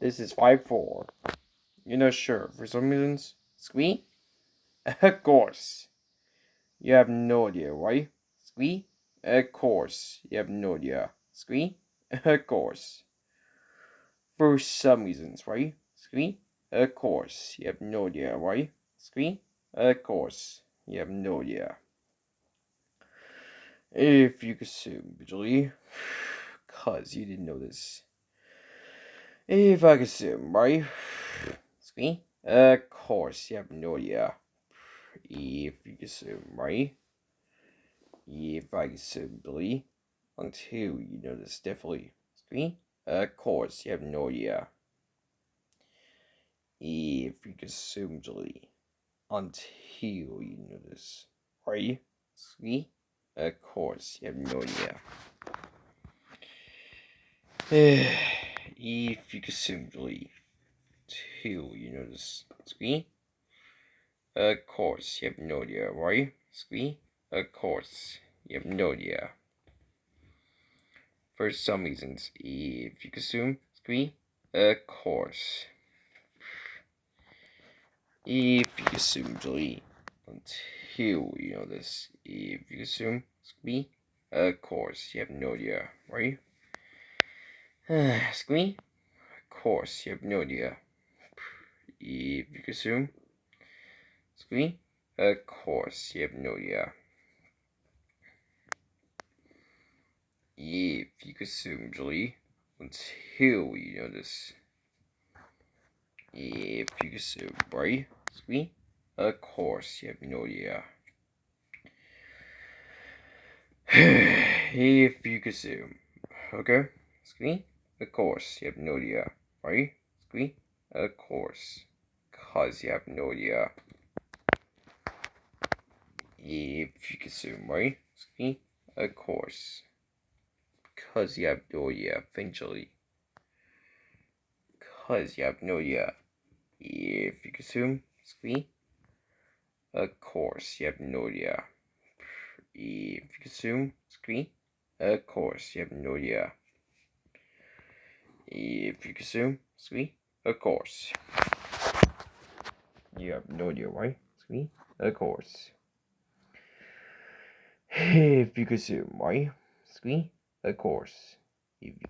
This is 5-4. You're not sure for some reasons? Squee? Of course. You have no idea, right? Squee? Of course. You have no idea. Squee? Of course. For some reasons, right? Squee? Of course. You have no idea, right? Squee? Of course. You have no idea. If you consume visually, cause you didn't know this. If I consume, right? Squee? Of course, you have no idea. If you consume, right? If I consume Billy, until you know this definitely. Squee? Of course, you have no idea. If you consume Billy, until you know this, right? Squee? Of course, you have no idea. If you consume Billy, till you know this, Squee? Of course, you have no idea, right? Squee? Of course, you have no idea. For some reasons, if you consume Squee? Of course. If you consume Jolie, until you know this, if you consume Squee? Of course, you have no idea, right? Squee? Of course, you have no idea. If you consume Squee? Of course, you have no idea. If you consume Jolie, until you know this. If you consume, right? Squee? Of course, you have no idea. If you consume, okay? Squee? Of course, you have no idea, right? Squee? Of course, cause you have no idea. If you consume, right? Squee? Of course, cause you have no idea, eventually. Cause you have no idea. If you consume, Squee? Of course, you have no idea. If you consume, Squee? Of course, you have no idea. If you consume, Squee? Of course. You have no idea why? Squee? Of course. If you consume, why? Squee? Of course. If you